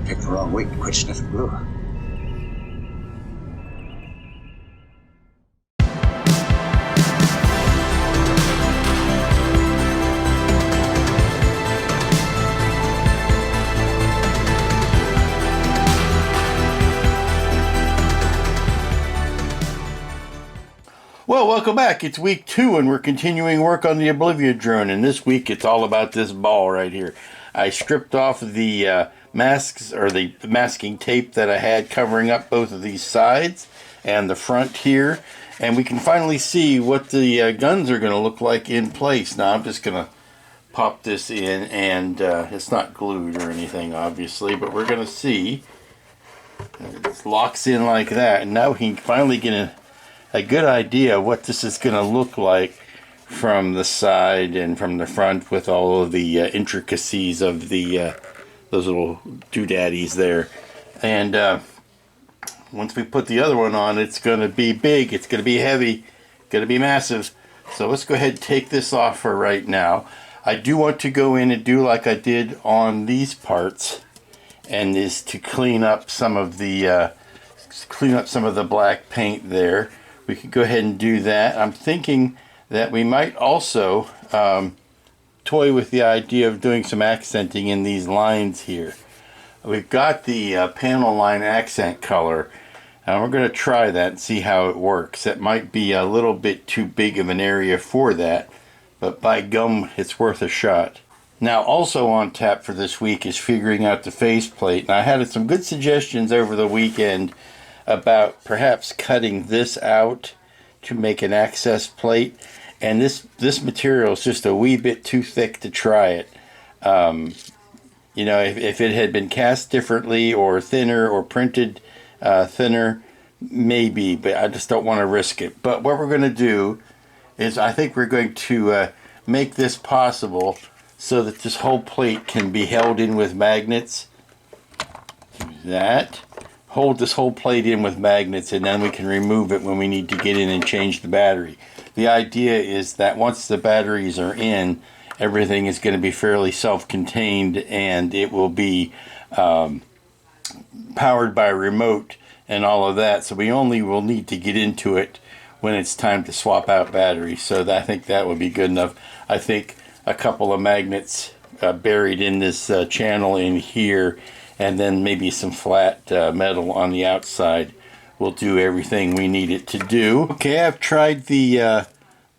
Picked the wrong week to quit sniffing glue. Well, welcome back. It's week 2 and we're continuing work on the Oblivion drone, and this week it's all about this ball right here. I stripped off the masks, or the masking tape that I had covering up both of these sides and the front here, and we can finally see what the guns are going to look like in place. Now I'm just going to pop this in, and it's not glued or anything obviously, but we're going to see. It locks in like that, and now we can finally get a good idea of what this is going to look like from the side and from the front, with all of the intricacies of the those little doodaddies there. And once we put the other one on, it's going to be big, it's going to be heavy, it's going to be massive. So let's go ahead and take this off for right now. I do want to go in and do like I did on these parts, and is to clean up some of the black paint there. We could go ahead and do that. I'm thinking that we might also toy with the idea of doing some accenting in these lines here. We've got the panel line accent color, and we're going to try that and see how it works. It might be a little bit too big of an area for that, but by gum, it's worth a shot. Now, also on tap for this week is figuring out the faceplate. And I had some good suggestions over the weekend about perhaps cutting this out to make an access plate, and this material is just a wee bit too thick to try it. You know, if it had been cast differently or thinner or printed thinner, maybe, but I just don't want to risk it. But what we're going to do is, I think we're going to make this possible so that this whole plate can be held in with magnets. Do that. Hold this whole plate in with magnets, and then we can remove it when we need to get in and change the battery. The idea is that once the batteries are in, everything is going to be fairly self-contained, and it will be powered by a remote and all of that. So we only will need to get into it when it's time to swap out batteries. So I think that would be good enough. I think a couple of magnets buried in this channel in here, and then maybe some flat metal on the outside will do everything we need it to do. Okay, I've tried the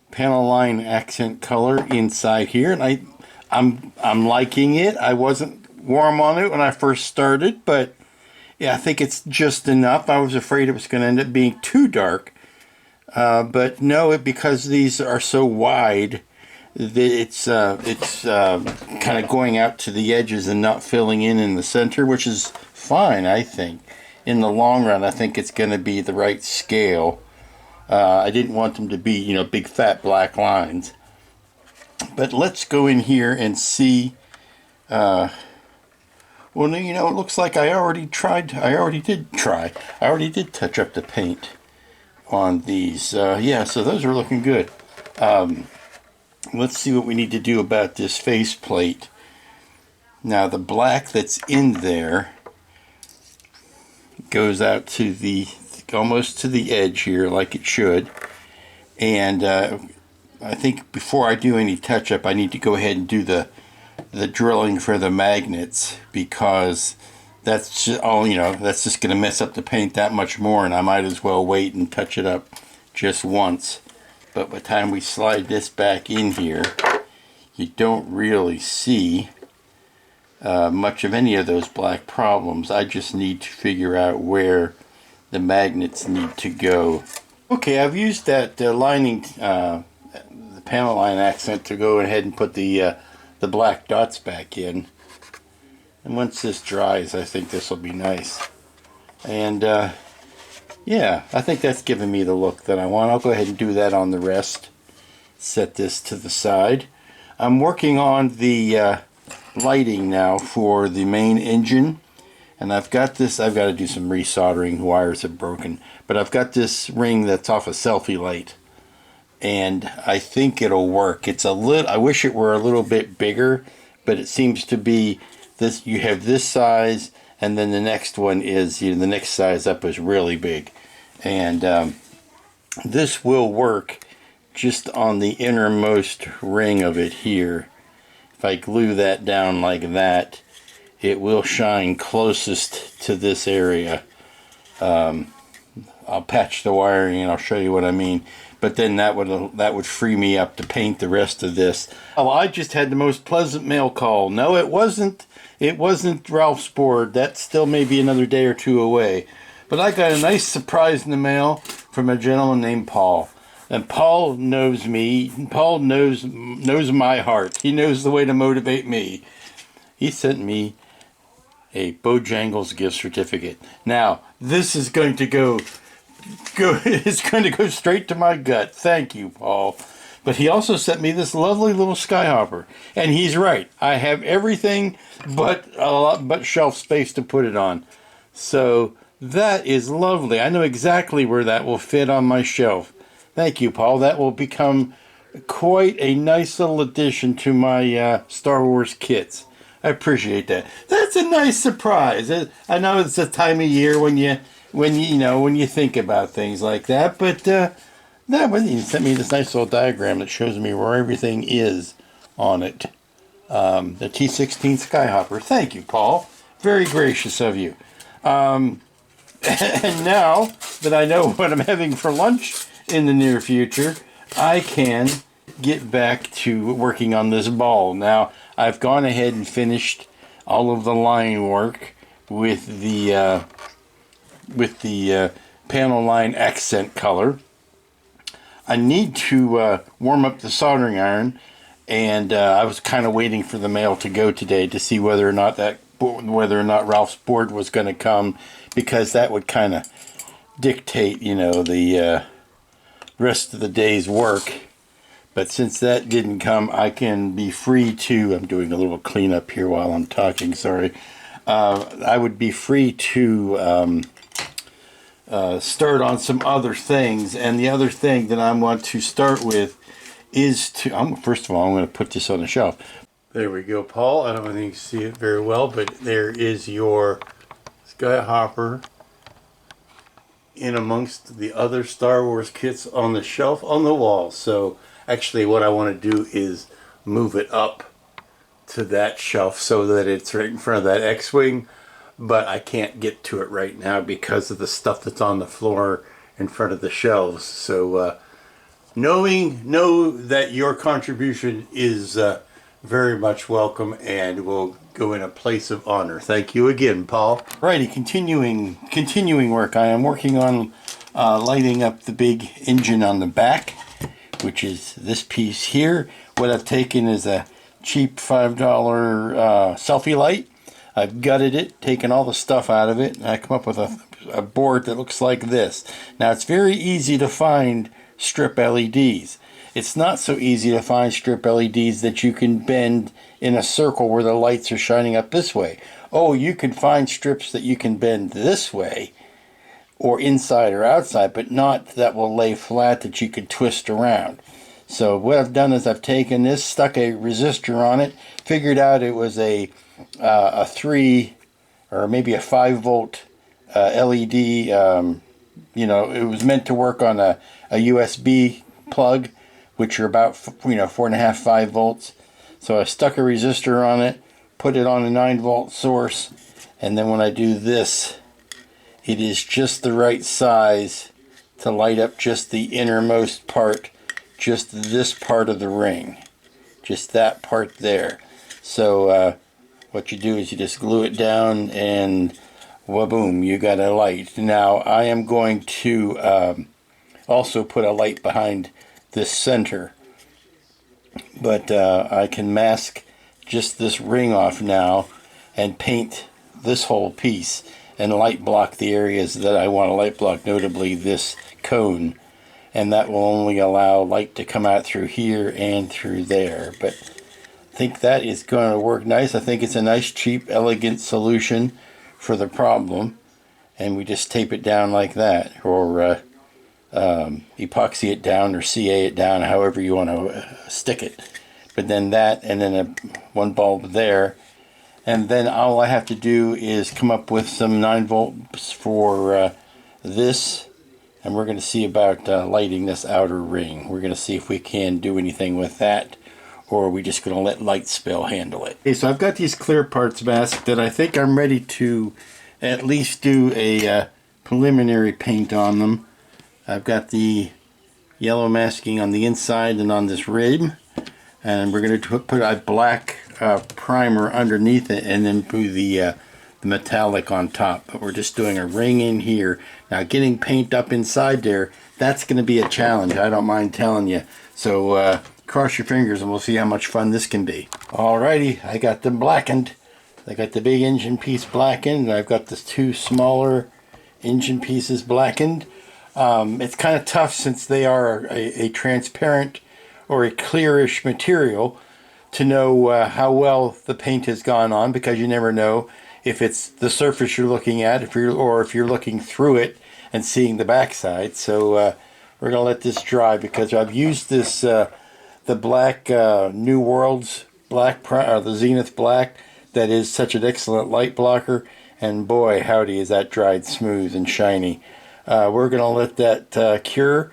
panel line accent color inside here, and I'm liking it. I wasn't warm on it when I first started, but yeah, I think it's just enough. I was afraid it was going to end up being too dark, but no, because these are so wide, it's kind of going out to the edges and not filling in the center, which is fine, I think. In the long run, I think it's going to be the right scale. I didn't want them to be, you know, big fat black lines. But let's go in here and see. Well, you know, it looks like I already did touch up the paint on these. Yeah, so those are looking good. Let's see what we need to do about this faceplate. Now, the black that's in there goes out to the almost to the edge here, like it should. And I think before I do any touch-up, I need to go ahead and do the drilling for the magnets, because that's just, that's just going to mess up the paint that much more, and I might as well wait and touch it up just once. But by the time we slide this back in here, you don't really see much of any of those black problems. I just need to figure out where the magnets need to go. Okay, I've used that lining, the panel line accent, to go ahead and put the black dots back in. And once this dries, I think this will be nice. And yeah, I think that's giving me the look that I want. I'll go ahead and do that on the rest. Set this to the side. I'm working on the lighting now for the main engine. And I've got this, I've got to do some resoldering, the wires have broken. But I've got this ring that's off a selfie light. And I think it'll work. It's a little, I wish it were a little bit bigger, but it seems to be this, you have this size and then the next one is, the next size up is really big. And this will work just on the innermost ring of it here. If I glue that down like that, it will shine closest to this area. I'll patch the wiring and I'll show you what I mean. But then that would free me up to paint the rest of this. Oh, I just had the most pleasant mail call. No, it wasn't. It wasn't Ralph's board. That still may be another day or two away. But I got a nice surprise in the mail from a gentleman named Paul. And Paul knows me. Paul knows my heart. He knows the way to motivate me. He sent me a Bojangles gift certificate. Now, this is going to go it's going to go straight to my gut. Thank you, Paul. But he also sent me this lovely little skyhopper. And he's right. I have everything but shelf space to put it on. So that is lovely. I know exactly where that will fit on my shelf. Thank you, Paul. That will become quite a nice little addition to my Star Wars kits. I appreciate that. That's a nice surprise. I know it's the time of year when you think about things like that, but that one, he sent me this nice little diagram that shows me where everything is on it. The T16 Skyhopper. Thank you, Paul. Very gracious of you. And now that I know what I'm having for lunch in the near future, I can get back to working on this ball. Now, I've gone ahead and finished all of the line work with the panel line accent color. I need to warm up the soldering iron, and I was kind of waiting for the mail to go today to see whether or not Ralph's board was going to come, because that would kind of dictate, the rest of the day's work. But since that didn't come, I can be free to, I'm doing a little cleanup here while I'm talking, sorry. I would be free to start on some other things. And the other thing that I want to start with is first of all, I'm going to put this on the shelf. There we go, Paul. I don't think you can see it very well, but there is your Skyhopper in amongst the other Star Wars kits on the shelf on the wall. So actually what I want to do is move it up to that shelf so that it's right in front of that X-Wing, but I can't get to it right now because of the stuff that's on the floor in front of the shelves. So know that your contribution is very much welcome and will go in a place of honor. Thank you again, Paul. Righty, continuing work. I am working on lighting up the big engine on the back, which is this piece here. What I've taken is a cheap $5 selfie light. I've gutted it, taken all the stuff out of it, and I come up with a board that looks like this. Now, it's very easy to find strip LEDs. It's not so easy to find strip LEDs that you can bend in a circle where the lights are shining up this way. Oh, you can find strips that you can bend this way, or inside or outside, but not that will lay flat that you could twist around. So what I've done is I've taken this, stuck a resistor on it, figured out it was a 3 or maybe a 5 volt LED. It was meant to work on a USB plug, which are about 4.5, 5 volts. So I stuck a resistor on it, put it on a 9 volt source, and then when I do this, it is just the right size to light up just the innermost part, just this part of the ring, just that part there. So what you do is you just glue it down and waboom, you got a light. Now I am going to also put a light behind this center, but I can mask just this ring off now and paint this whole piece and light block the areas that I want to light block, notably this cone, and that will only allow light to come out through here and through there. But I think that is going to work nice. I think it's a nice, cheap, elegant solution for the problem, and we just tape it down like that, or epoxy it down or CA it down, however you want to stick it. But then that, and then one bulb there, And then all I have to do is come up with some 9 volts for this. And we're going to see about lighting this outer ring. We're going to see if we can do anything with that, or are we just going to let light spill handle it. Okay, so I've got these clear parts masked that I think I'm ready to at least do a preliminary paint on them. I've got the yellow masking on the inside and on this rim, and we're going to put a black primer underneath it and then put the metallic on top. But we're just doing a ring in here. Now getting paint up inside there, that's going to be a challenge, I don't mind telling you. So cross your fingers and we'll see how much fun this can be. Alrighty, I got them blackened. I got the big engine piece blackened, and I've got the 2 smaller engine pieces blackened. It's kind of tough since they are a transparent or a clearish material to know how well the paint has gone on, because you never know if it's the surface you're looking at, if you're looking through it and seeing the backside. So we're gonna let this dry, because I've used this the black New Worlds black, the Zenith black, that is such an excellent light blocker, and boy howdy is that dried smooth and shiny. We're gonna let that cure,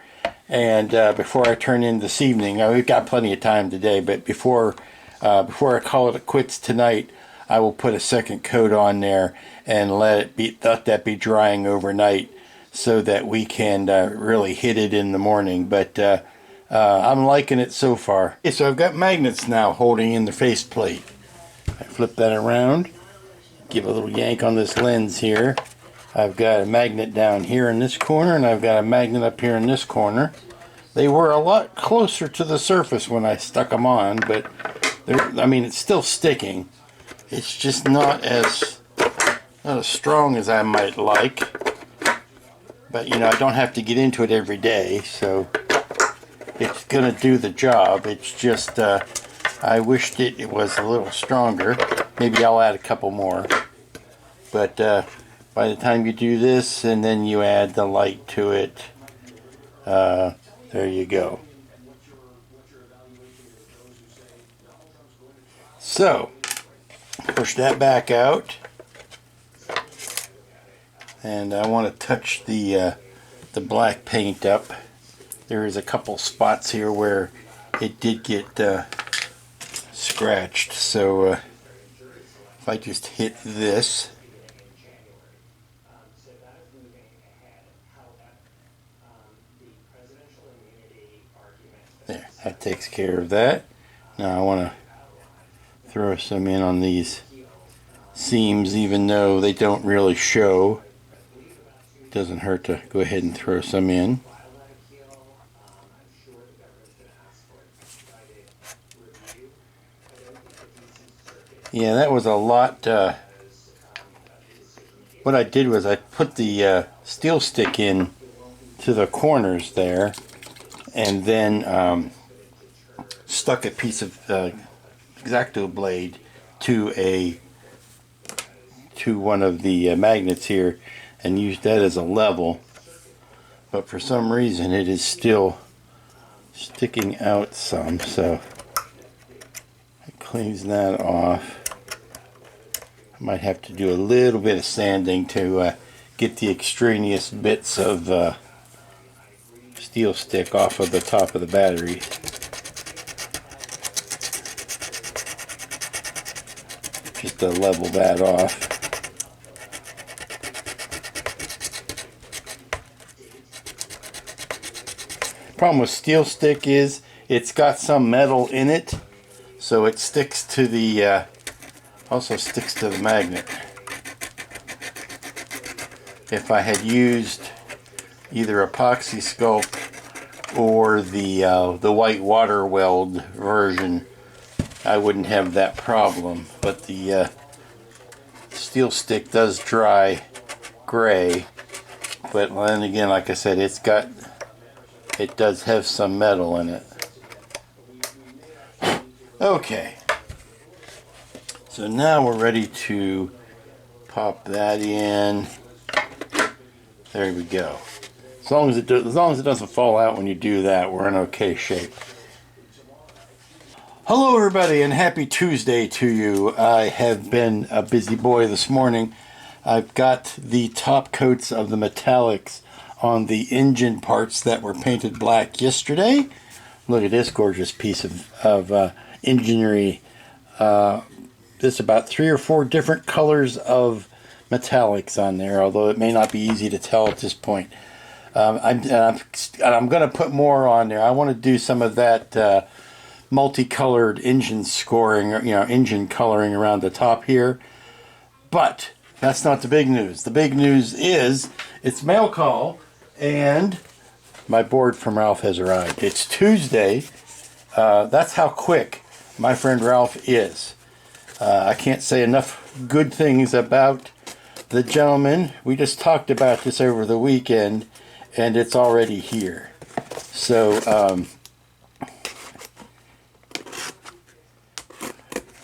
and before I turn in this evening, we've got plenty of time today, but before I call it quits tonight, I will put a second coat on there and let that be drying overnight, so that we can really hit it in the morning. But I'm liking it so far. Okay, so I've got magnets now holding in the faceplate. I flip that around, give a little yank on this lens here. I've got a magnet down here in this corner, and I've got a magnet up here in this corner. They were a lot closer to the surface when I stuck them on, but I mean, it's still sticking. It's just not as strong as I might like. But you know, I don't have to get into it every day, so it's gonna do the job. It's just I wished it was a little stronger. Maybe I'll add a couple more. But by the time you do this and then you add the light to it, there you go. So push that back out, and I want to touch the black paint up. There is a couple spots here where it did get scratched, so if I just hit this, there, that takes care of that. Now I want to throw some in on these seams, even though they don't really show. It doesn't hurt to go ahead and throw some in. Yeah, that was a lot. What I did was I put the steel stick in to the corners there, and then stuck a piece of X-Acto blade to one of the magnets here, and used that as a level. But for some reason it is still sticking out some, so it cleans that off. I might have to do a little bit of sanding to get the extraneous bits of steel stick off of the top of the battery. Just to level that off. Problem with steel stick is it's got some metal in it, so it sticks to the also sticks to the magnet. If I had used either Epoxy Sculpt or the white water weld version, I wouldn't have that problem. But the steel stick does dry gray, but then again, like I said, it does have some metal in it. Okay, so now we're ready to pop that in. There we go. As long as it doesn't fall out when you do that, we're in okay shape. Hello everybody and happy Tuesday to you. I have been a busy boy this morning. I've got the top coats of the metallics on the engine parts that were painted black yesterday. Look at this gorgeous piece of engineering. There's about 3 or 4 different colors of metallics on there, although it may not be easy to tell at this point. I'm going to put more on there. I want to do some of that multicolored engine scoring, engine coloring around the top here. But that's not the big news. The big news is it's mail call and my board from Ralph has arrived. It's Tuesday. That's how quick my friend Ralph is. I can't say enough good things about the gentleman. We just talked about this over the weekend and it's already here. So,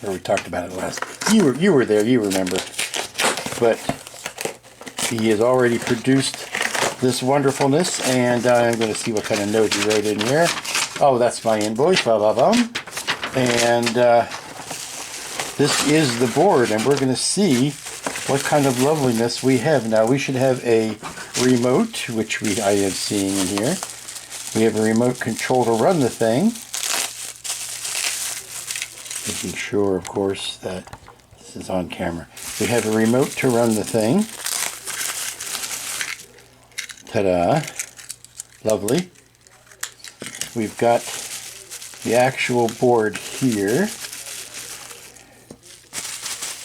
or we talked about it last. You were there. You remember. But he has already produced this wonderfulness, and I'm going to see what kind of note he wrote in here. Oh, that's my invoice. And this is the board, and we're going to see what kind of loveliness we have. Now we should have a remote, which I am seeing in here. We have a remote control to run the thing. Making sure, of course, that this is on camera. We have a remote to run the thing. Ta-da. Lovely. We've got the actual board here.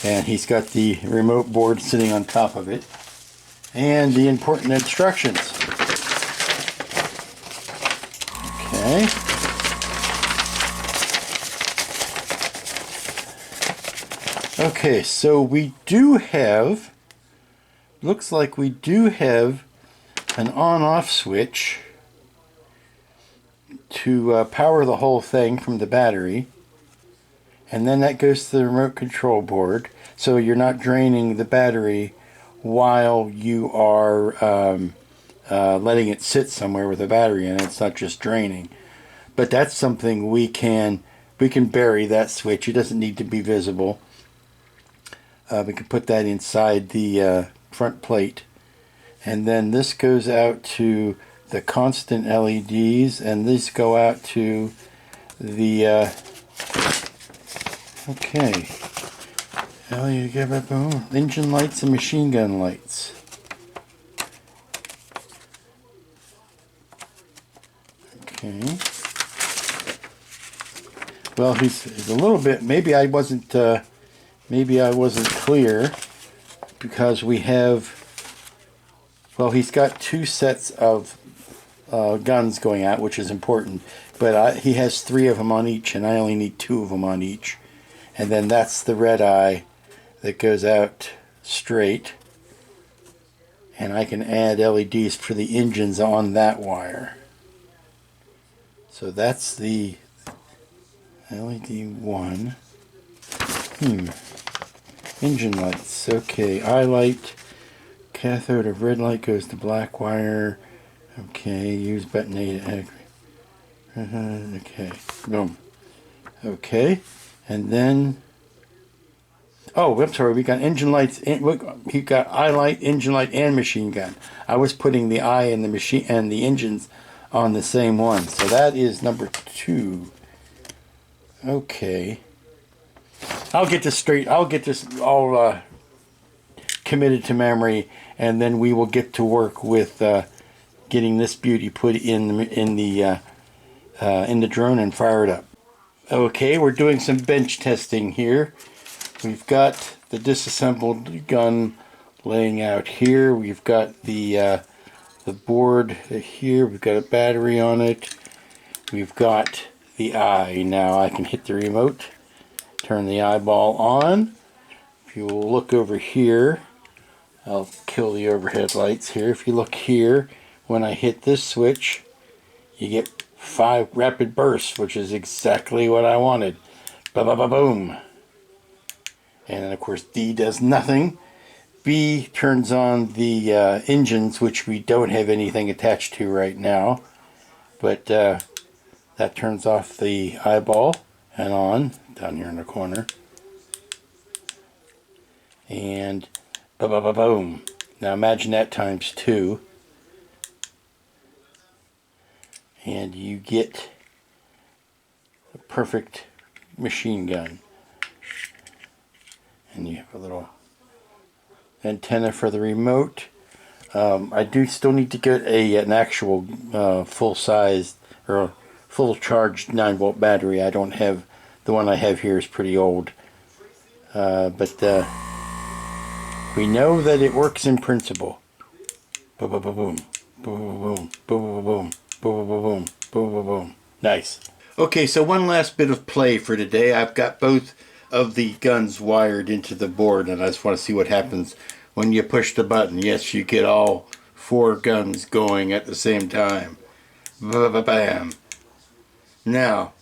And he's got the remote board sitting on top of it. And the important instructions. Okay. Okay, so we do have, looks like we do have an on-off switch to power the whole thing from the battery, and then that goes to the remote control board, so you're not draining the battery while you are letting it sit somewhere with a battery in it. It's not just draining. But that's something we can bury that switch. It doesn't need to be visible. We can put that inside the front plate, and then this goes out to the constant LEDs, and these go out to the okay, engine lights and machine gun lights. Okay. Well, he's a little bit. Maybe I wasn't clear, because we have, well, he's got 2 sets of guns going out, which is important, but he has 3 of them on each, and I only need 2 of them on each. And then that's the red eye that goes out straight, and I can add LEDs for the engines on that wire. So that's the LED 1. Engine lights. Okay, eye light. Cathode of red light goes to black wire. Okay, use button A to activate. Okay, boom. Okay, and then, oh, I'm sorry, we got engine lights. He got eye light, engine light, and machine gun. I was putting the eye and the machine and the engines on the same one. So that is number 2. Okay. I'll get this straight. I'll get this all committed to memory, and then we will get to work with getting this beauty put in the drone and fire it up. Okay, we're doing some bench testing here. We've got the disassembled gun laying out here. We've got the board here. We've got a battery on it. We've got the eye. Now I can hit the remote. Turn the eyeball on. If you will look over here, I'll kill the overhead lights here. If you look here, when I hit this switch, you get 5 rapid bursts, which is exactly what I wanted. Ba-ba-ba-boom. And then, of course, D does nothing. B turns on the engines, which we don't have anything attached to right now. But that turns off the eyeball. and on, down here in the corner. And boom. Now imagine that times 2. And you get a perfect machine gun. And you have a little antenna for the remote. I do still need to get an actual full-size or full charged 9-volt battery. I don't have, the one I have here is pretty old. But we know that it works in principle. Boom, boom, boom, boom, boom, boom, boom, boom, boom, boom, boom, boom. Nice. Okay, so one last bit of play for today. I've got both of the guns wired into the board, and I just want to see what happens when you push the button. Yes, you get all 4 guns going at the same time. Bam. Now,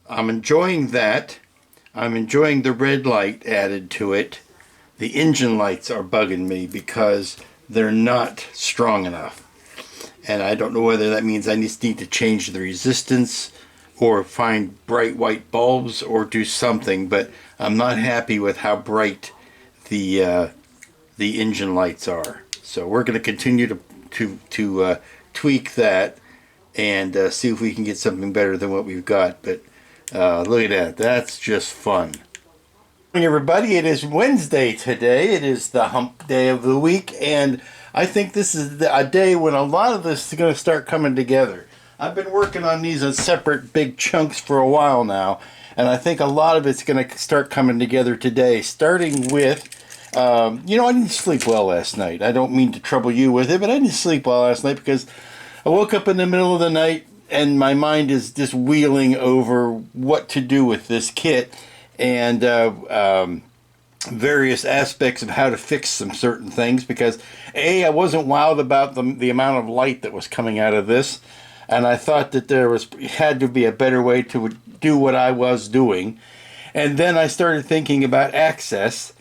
I'm enjoying that. I'm enjoying the red light added to it. The engine lights are bugging me because they're not strong enough. And I don't know whether that means I just need to change the resistance or find bright white bulbs or do something, but I'm not happy with how bright the engine lights are. So we're going to continue to tweak that and see if we can get something better than what we've got. But look at that. That's just fun. Good morning, everybody. It is Wednesday today. It is the hump day of the week, and I think this is a day when a lot of this is going to start coming together. I've been working on these in separate big chunks for a while now, and I think a lot of it's going to start coming together today, starting with, I didn't sleep well last night. I don't mean to trouble you with it, but I didn't sleep well last night because I woke up in the middle of the night and my mind is just wheeling over what to do with this kit and various aspects of how to fix some certain things, because I wasn't wowed about the amount of light that was coming out of this, and I thought that there had to be a better way to do what I was doing. And then I started thinking about access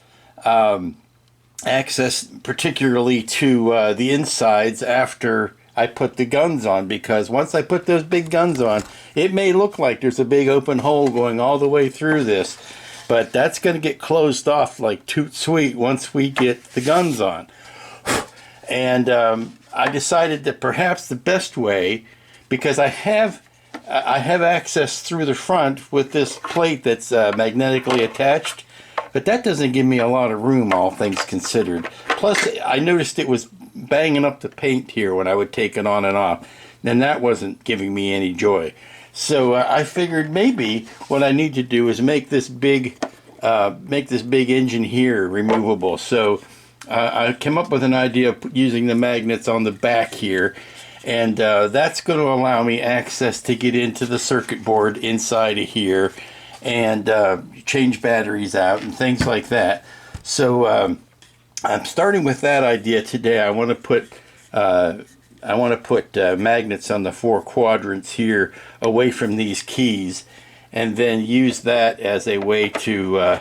particularly to the insides after I put the guns on, because once I put those big guns on, it may look like there's a big open hole going all the way through this, but that's going to get closed off like toot sweet once we get the guns on. And I decided that perhaps the best way, because I have access through the front with this plate that's magnetically attached, but that doesn't give me a lot of room, all things considered. Plus, I noticed it was banging up the paint here when I would take it on and off, and that wasn't giving me any joy. So I figured maybe what I need to do is make this big engine here removable. So I came up with an idea of using the magnets on the back here, and that's going to allow me access to get into the circuit board inside of here and change batteries out and things like that. So I'm starting with that idea today. I want to put magnets on the 4 quadrants here away from these keys, and then use that as a way to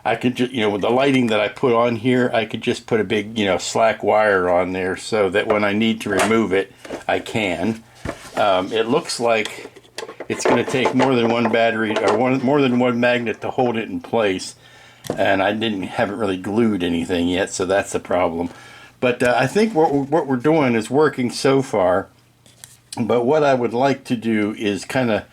I could just, with the lighting that I put on here, I could just put a big, slack wire on there so that when I need to remove it, I can. It looks like it's going to take more than one battery or more than one magnet to hold it in place. And I haven't really glued anything yet, so that's the problem. But I think what we're doing is working so far. But what I would like to do is kind of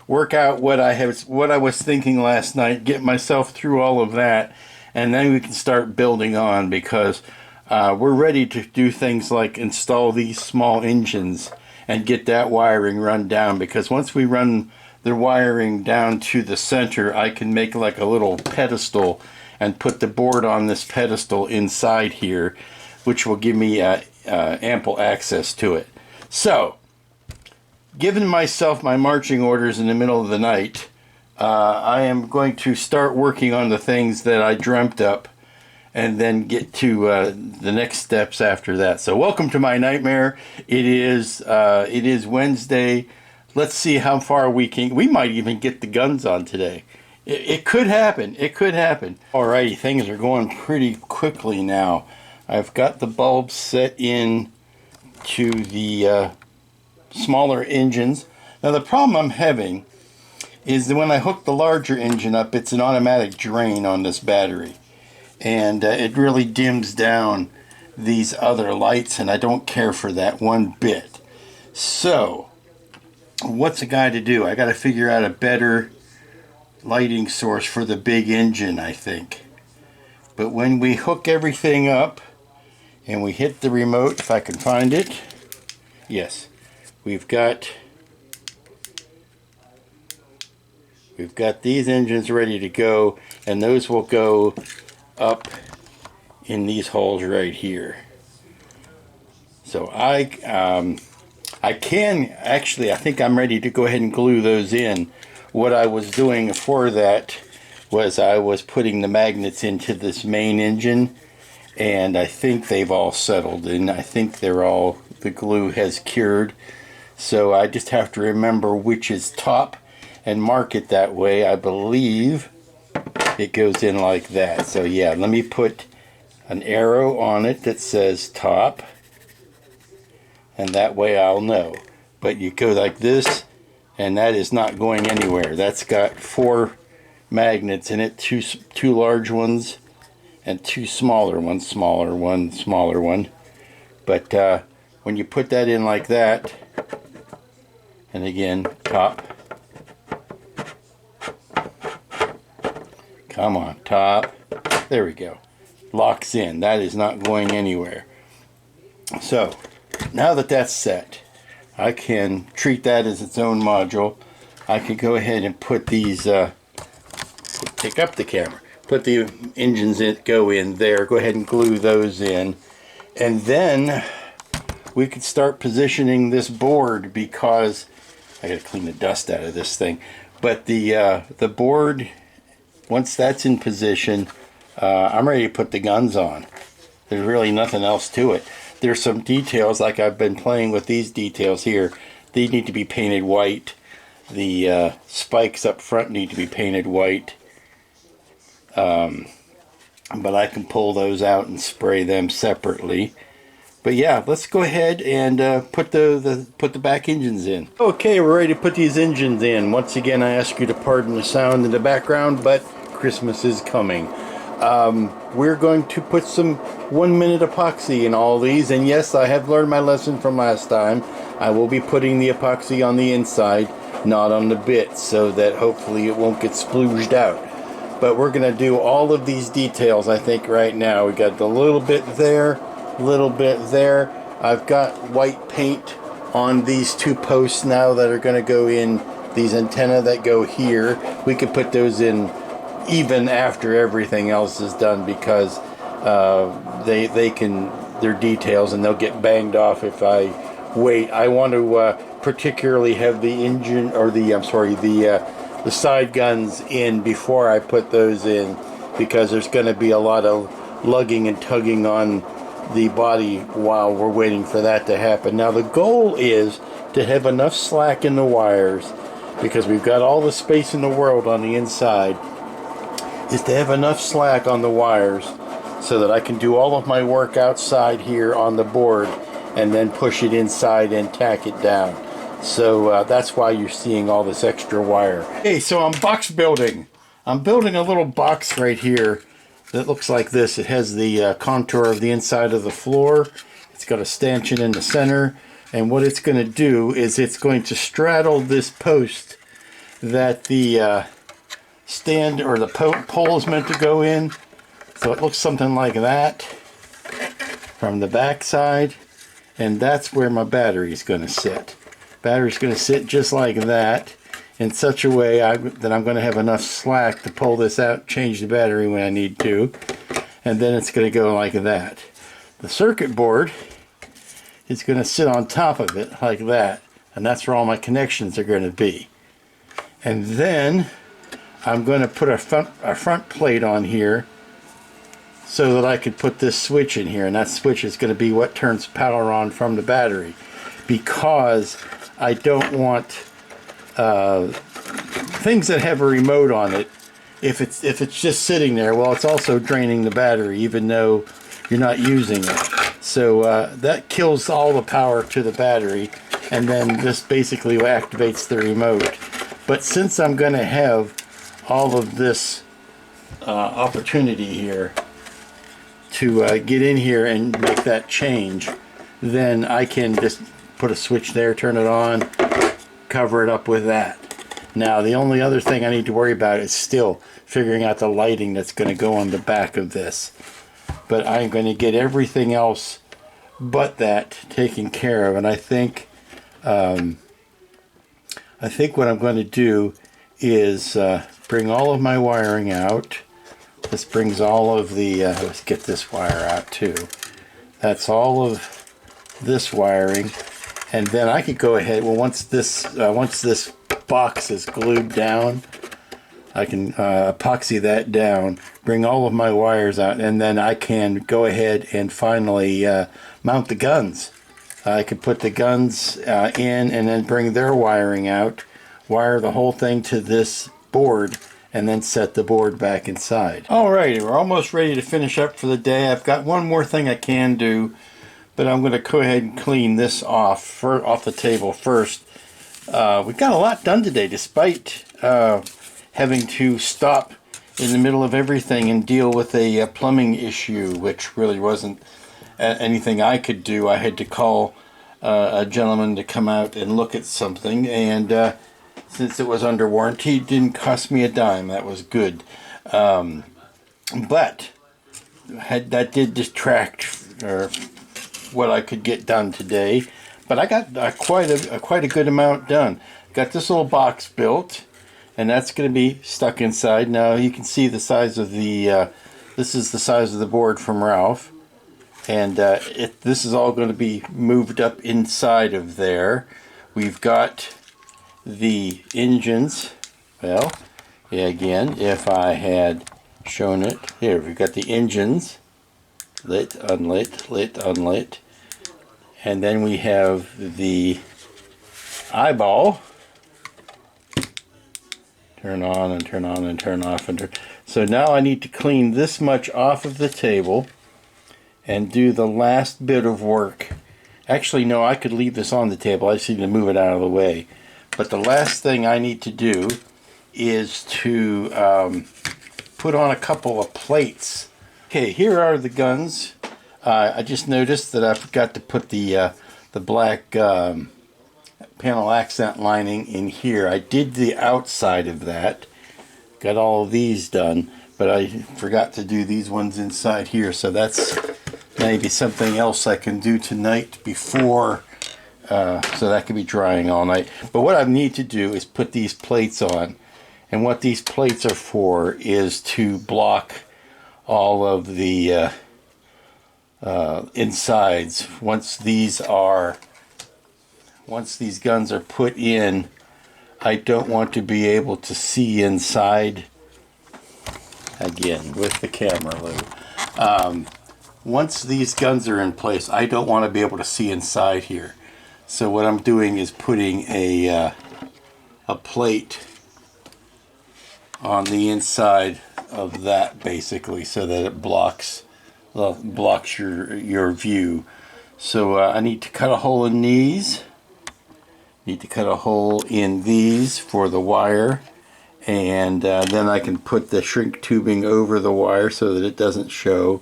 work out what I was thinking last night, get myself through all of that, and then we can start building on, because we're ready to do things like install these small engines and get that wiring run down, because once we run the wiring down to the center, I can make like a little pedestal and put the board on this pedestal inside here, which will give me ample access to it. So, giving myself my marching orders in the middle of the night, I am going to start working on the things that I dreamt up and then get to the next steps after that. So welcome to my nightmare. It is Wednesday. Let's see how far we can. We might even get the guns on today. It could happen. It could happen. Alrighty, things are going pretty quickly now. I've got the bulbs set in to the smaller engines. Now the problem I'm having is that when I hook the larger engine up, it's an automatic drain on this battery. And it really dims down these other lights, and I don't care for that one bit. So, what's a guy to do? I got to figure out a better lighting source for the big engine, I think. But when we hook everything up and we hit the remote, if I can find it, yes, we've got these engines ready to go, and those will go up in these holes right here. So I can actually, I think I'm ready to go ahead and glue those in. What I was doing for that was I was putting the magnets into this main engine, and I think they've all settled, and I think the glue has cured. So I just have to remember which is top and mark it that way. I believe it goes in like that. So yeah, let me put an arrow on it that says top, and that way I'll know. But you go like this, and that is not going anywhere. That's got 4 magnets in it, two large ones and 2 smaller ones, smaller one. But when you put that in like that, and again, top, come on, top, there we go, locks in. That is not going anywhere. So now that that's set, I can treat that as its own module. I can go ahead and put these, pick up the camera, put the engines go in there, go ahead and glue those in, and then we could start positioning this board, because I gotta clean the dust out of this thing. But the board, once that's in position, I'm ready to put the guns on. There's really nothing else to it. There's some details, like I've been playing with these details here. These need to be painted white. The spikes up front need to be painted white. But I can pull those out and spray them separately. But yeah, let's go ahead and put the back engines in. Okay, we're ready to put these engines in. Once again, I ask you to pardon the sound in the background, but Christmas is coming. We're going to put some 1-minute epoxy in all these, and yes, I have learned my lesson from last time. I will be putting the epoxy on the inside, not on the bit, so that hopefully it won't get splooged out. But we're going to do all of these details, I think, right now. We got the little bit there, little bit there. I've got white paint on these 2 posts now that are going to go in, these antenna that go here. We could put those in even after everything else is done, because they're details and they'll get banged off if I wait. I want to particularly have the engine, or the side guns in before I put those in, because there's going to be a lot of lugging and tugging on the body while we're waiting for that to happen. Now the goal is to have enough slack in the wires, because we've got all the space in the world on the inside, is to have enough slack on the wires so that I can do all of my work outside here on the board and then push it inside and tack it down. So that's why you're seeing all this extra wire. Okay, so I'm box building. I'm building a little box right here that looks like this. It has the contour of the inside of the floor. It's got a stanchion in the center, and what it's going to do is it's going to straddle this post that the stand or the pole is meant to go in. So it looks something like that from the back side, and that's where my battery is going to sit. Battery's going to sit just like that, in such a way that I'm going to have enough slack to pull this out, change the battery when I need to, and then it's going to go like that. The circuit board is going to sit on top of it like that, and that's where all my connections are going to be. And then I'm going to put a front plate on here so that I could put this switch in here, and that switch is going to be what turns power on from the battery, because I don't want things that have a remote on it. If it's just sitting there, well, it's also draining the battery even though you're not using it. So that kills all the power to the battery, and then this basically activates the remote. But since I'm going to have all of this opportunity here to get in here and make that change, then I can just put a switch there, turn it on, cover it up with that. Now the only other thing I need to worry about is still figuring out the lighting that's going to go on the back of this. But I'm going to get everything else but that taken care of, and I think what I'm going to do is bring all of my wiring out. This brings all of the let's get this wire out too. That's all of this wiring, and then I could go ahead. Well, once this box is glued down, I can epoxy that down, bring all of my wires out, and then I can go ahead and finally mount the guns. I could put the guns in and then bring their wiring out, wire the whole thing to this board, and then set the board back inside. Alrighty, we're almost ready to finish up for the day. I've got one more thing I can do, but I'm going to go ahead and clean this off the table first. We've got a lot done today, despite having to stop in the middle of everything and deal with a plumbing issue, which really wasn't anything I could do. I had to call a gentleman to come out and look at something, and since it was under warranty, it didn't cost me a dime. That was good. But that did distract what I could get done today. But I got quite a good amount done. Got this little box built, and that's going to be stuck inside. Now you can see the size of the this is the size of the board from Ralph, and this is all going to be moved up inside of there. We've got the engines. Well, yeah, again, if I had shown it here, we've got the engines, lit, unlit, and then we have the eyeball. Turn on and turn on and turn off and turn. So now I need to clean this much off of the table and do the last bit of work. Actually, no, I could leave this on the table. I just need to move it out of the way. But the last thing I need to do is to put on a couple of plates. Okay, here are the guns. I just noticed that I forgot to put the black panel accent lining in here. I did the outside of that, got all of these done, but I forgot to do these ones inside here, so that's maybe something else I can do tonight before, so that could be drying all night. But what I need to do is put these plates on, and what these plates are for is to block all of the insides. Once these guns are put in, I don't want to be able to see inside again with the camera, Lou. Once these guns are in place, I don't want to be able to see inside here. So what I'm doing is putting a plate on the inside of that, basically, so that it blocks your view. So I need to cut a hole in these. Need to cut a hole in these for the wire, and then I can put the shrink tubing over the wire so that it doesn't show.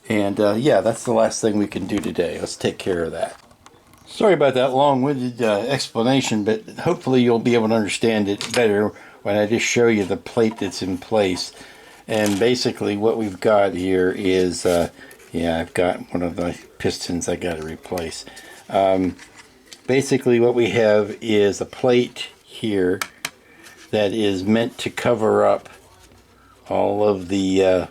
And yeah, that's the last thing we can do today. Let's take care of that. Sorry about that long-winded explanation, but hopefully you'll be able to understand it better when I just show you the plate that's in place. And basically what we've got here is, yeah, I've got one of the pistons I got to replace. Basically what we have is a plate here that is meant to cover up all of the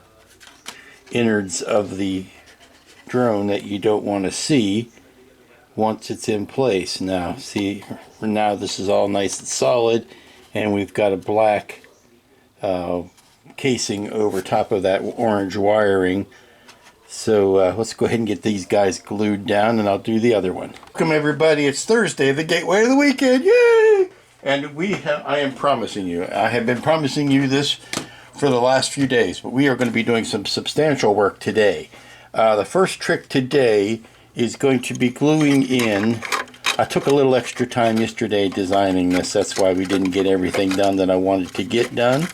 innards of the drone that you don't want to see once it's in place. Now see, for now this is all nice and solid, and we've got a black casing over top of that orange wiring. So let's go ahead and get these guys glued down, and I'll do the other one. Welcome everybody, it's Thursday, the gateway to the weekend, yay! And I am promising you, I have been promising you this for the last few days, but we are going to be doing some substantial work today. The first trick today is going to be gluing in I took a little extra time yesterday designing this. That's why we didn't get everything done that I wanted to get done.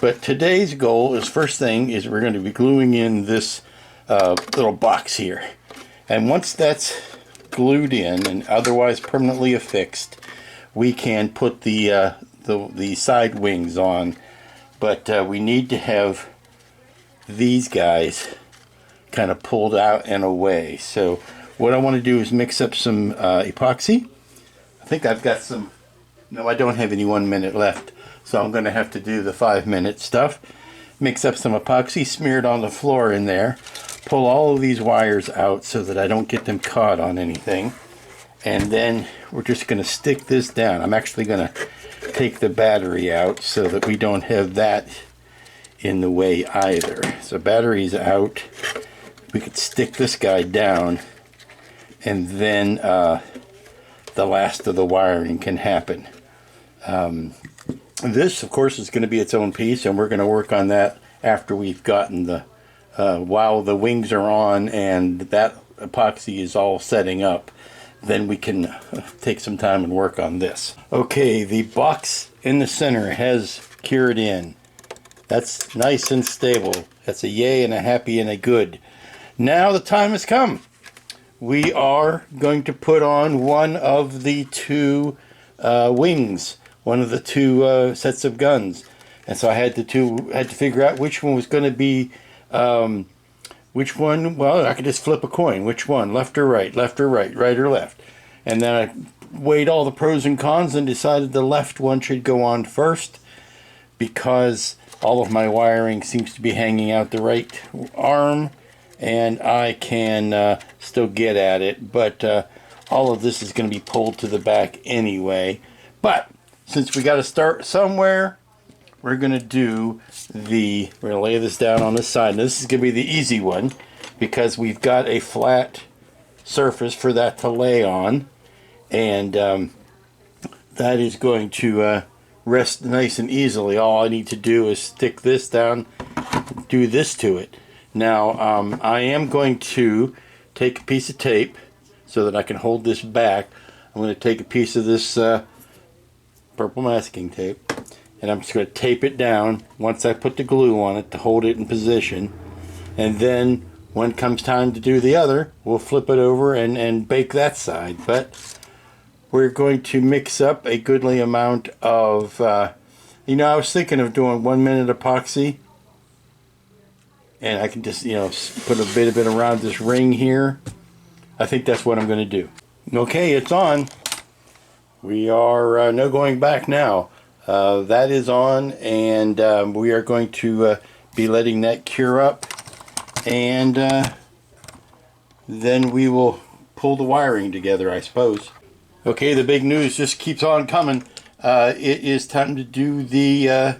But today's goal is, first thing, is we're going to be gluing in this little box here. And once that's glued in and otherwise permanently affixed, we can put the side wings on. But we need to have these guys kind of pulled out and away. So what I want to do is mix up some epoxy. I think I've got some. No, I don't have any 1 minute left, so I'm going to have to do the 5-minute stuff. Mix up some epoxy, smear it on the floor in there, pull all of these wires out so that I don't get them caught on anything, and then we're just going to stick this down. I'm actually going to take the battery out so that we don't have that in the way either. So battery's out. We could stick this guy down, and then the last of the wiring can happen. This, of course, is going to be its own piece, and we're going to work on that after we've gotten the, while the wings are on and that epoxy is all setting up, then we can take some time and work on this. Okay, the box in the center has cured in. That's nice and stable. That's a yay and a happy and a good. Now the time has come. We are going to put on one of the two wings, one of the two sets of guns, and so I had to figure out which one was going to be which one. Well, I could just flip a coin. Which one, left or right, right or left, and then I weighed all the pros and cons and decided the left one should go on first because all of my wiring seems to be hanging out the right arm, and I can still get at it, but all of this is going to be pulled to the back anyway. But since we got to start somewhere, we're going to lay this down on this side. Now, this is going to be the easy one because we've got a flat surface for that to lay on, and that is going to rest nice and easily. All I need to do is stick this down, do this to it. Now, I am going to take a piece of tape so that I can hold this back. I'm going to take a piece of this purple masking tape, and I'm just going to tape it down once I put the glue on it to hold it in position. And then when it comes time to do the other, we'll flip it over and bake that side. But we're going to mix up a goodly amount of, I was thinking of doing 1 minute epoxy. And I can just, put a bit of it around this ring here. I think that's what I'm going to do. Okay, it's on. We are no going back now. That is on, and we are going to be letting that cure up. And then we will pull the wiring together, I suppose. Okay, the big news just keeps on coming. It is time to do the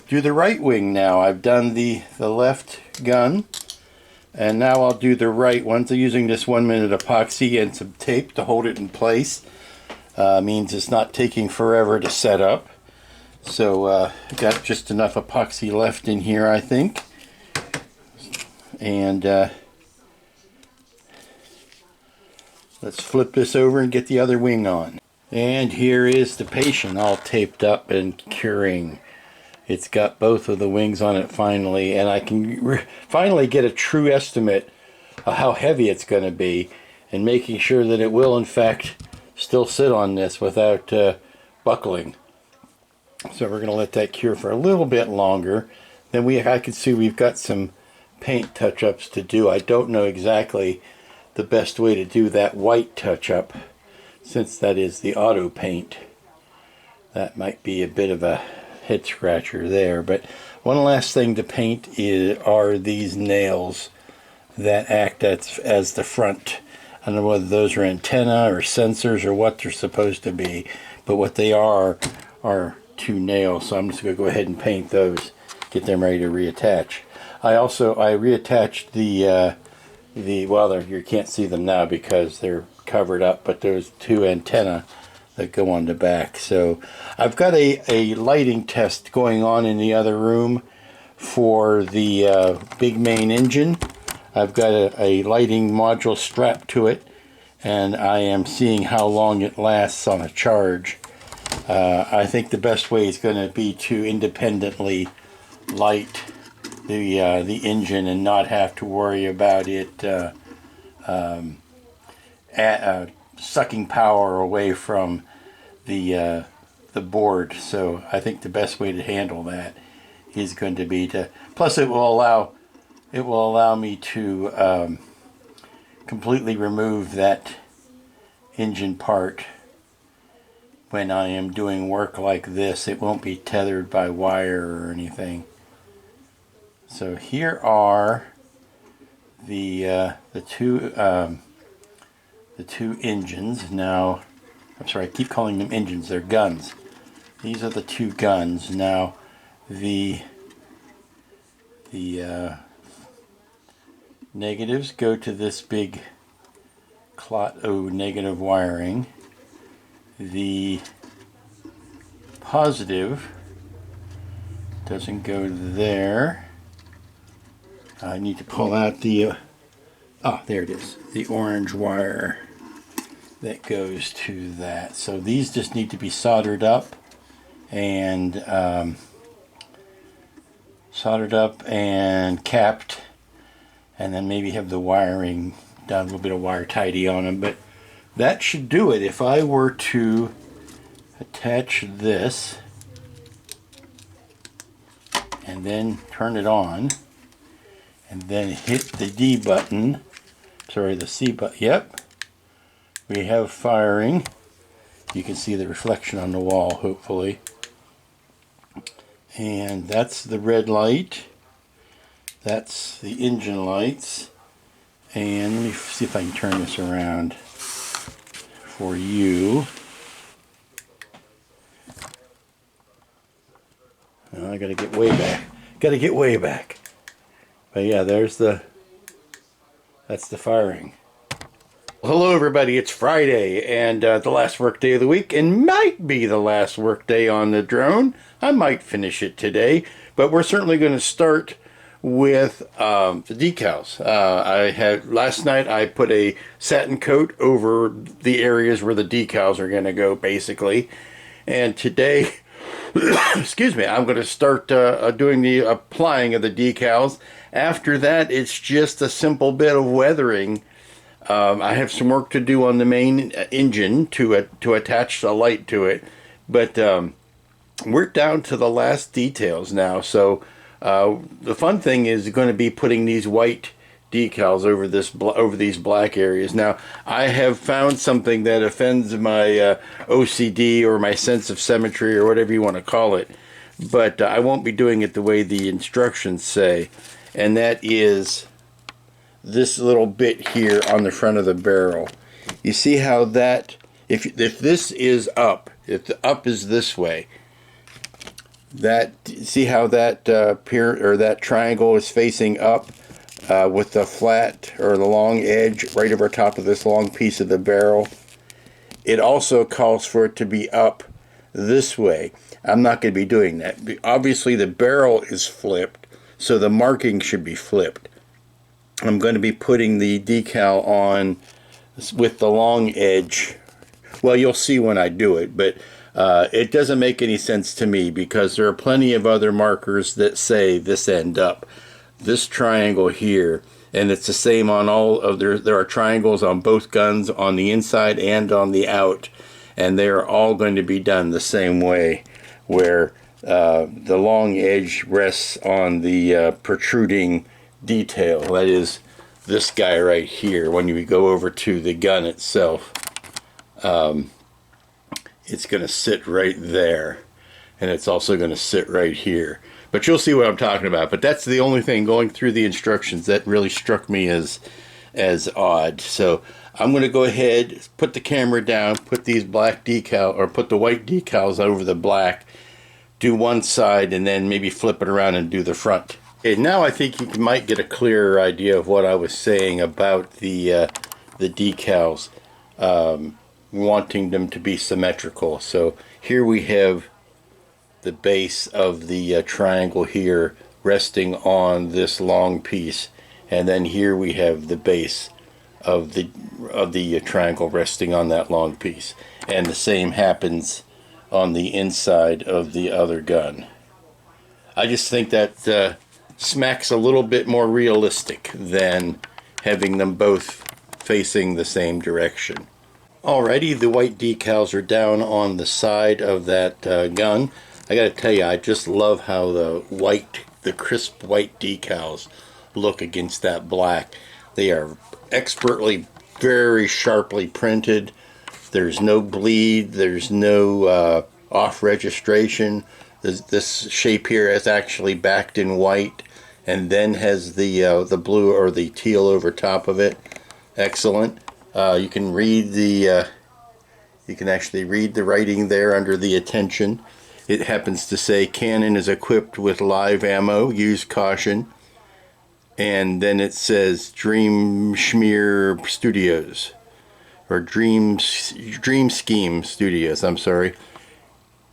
right wing now. I've done the left gun, and now I'll do the right one. So using this 1 minute epoxy and some tape to hold it in place means it's not taking forever to set up. So got just enough epoxy left in here, I think. And let's flip this over and get the other wing on. And here is the patient all taped up and curing. It's got both of the wings on it finally, and I can finally get a true estimate of how heavy it's going to be, and making sure that it will in fact still sit on this without buckling. So we're going to let that cure for a little bit longer. Then I can see we've got some paint touch-ups to do. I don't know exactly the best way to do that white touch-up, since that is the auto paint. That might be a bit of a head scratcher there. But one last thing to paint are these nails that act as the front. I don't know whether those are antenna or sensors or what they're supposed to be, but what they are two nails. So I'm just going to go ahead and paint those, get them ready to reattach. I reattached well, you can't see them now because they're covered up, but there's two antenna that go on the back. So I've got a lighting test going on in the other room for the big main engine. I've got a lighting module strapped to it, and I am seeing how long it lasts on a charge. I think the best way is going to be to independently light the engine and not have to worry about it sucking power away from the board. So I think the best way to handle that is going to be to. Plus, it will allow me to completely remove that engine part when I am doing work like this. It won't be tethered by wire or anything. So here are the two engines. Now, I'm sorry, I keep calling them engines. They're guns. These are the two guns. Now, the negatives go to this big clot O negative wiring. The positive doesn't go there. I need to pull out the there it is, the orange wire that goes to that. So these just need to be soldered up and capped, and then maybe have the wiring done, a little bit of wire tidy on them. But that should do it. If I were to attach this and then turn it on and then hit the D button, sorry, the C button, yep, we have firing. You can see the reflection on the wall, hopefully. And that's the red light. That's the engine lights. And let me see if I can turn this around for you. Oh, I gotta get way back. Gotta get way back. But yeah, that's the firing. Well, hello everybody, it's Friday, and the last work day of the week, and might be the last work day on the drone. I might finish it today, but we're certainly going to start with the decals. Last night I put a satin coat over the areas where the decals are going to go, basically, and today, excuse me, I'm going to start doing the applying of the decals. After that, it's just a simple bit of weathering. I have some work to do on the main engine to attach a light to it, but we're down to the last details now. So the fun thing is going to be putting these white decals over these black areas. Now, I have found something that offends my OCD or my sense of symmetry or whatever you want to call it, but I won't be doing it the way the instructions say, and that is this little bit here on the front of the barrel. You see how that, if this is up, if the up is this way, see how that that triangle is facing up with the flat or the long edge right over top of this long piece of the barrel. It also calls for it to be up this way. I'm not going to be doing that. Obviously the barrel is flipped, so the marking should be flipped. I'm going to be putting the decal on with the long edge. Well, you'll see when I do it, but it doesn't make any sense to me because there are plenty of other markers that say this end up. This triangle here, and it's the same on all of there are triangles on both guns, on the inside and on the out, and they are all going to be done the same way, where the long edge rests on the protruding detail. That is this guy right here. When you go over to the gun itself, it's going to sit right there, and it's also going to sit right here. But you'll see what I'm talking about. But that's the only thing going through the instructions that really struck me as odd. So I'm going to go ahead, put the camera down, put these black decal, or put the white decals over the black, do one side, and then maybe flip it around and do the front. Okay, now I think you might get a clearer idea of what I was saying about the decals, wanting them to be symmetrical. So here we have the base of the triangle here resting on this long piece, and then here we have the base of the triangle resting on that long piece. And the same happens on the inside of the other gun. I just think that smacks a little bit more realistic than having them both facing the same direction. Alrighty, the white decals are down on the side of that gun. I gotta tell you, I just love how the crisp white decals look against that black. They are expertly, very sharply printed. There's no bleed, there's no off registration. This shape here is actually backed in white and then has the blue or the teal over top of it. Excellent. You can actually read the writing there under the attention. It happens to say Canon is equipped with live ammo, use caution. And then it says Dream Schmear Studios, or Dream Scheme Studios, I'm sorry.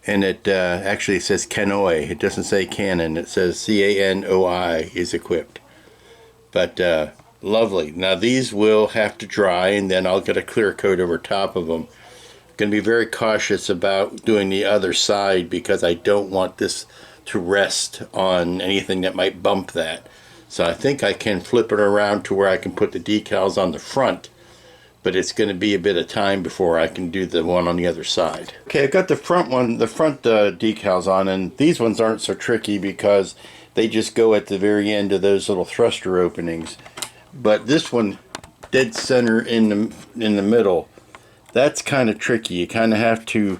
And it actually says Canoi. It doesn't say Canon. It says CANOI is equipped. But lovely. Now these will have to dry, and then I'll get a clear coat over top of them. Going to be very cautious about doing the other side because I don't want this to rest on anything that might bump that. So I think I can flip it around to where I can put the decals on the front, but it's going to be a bit of time before I can do the one on the other side. Okay, I've got the front decals on, and these ones aren't so tricky because they just go at the very end of those little thruster openings. But this one, dead center in the middle, that's kind of tricky. You kind of have to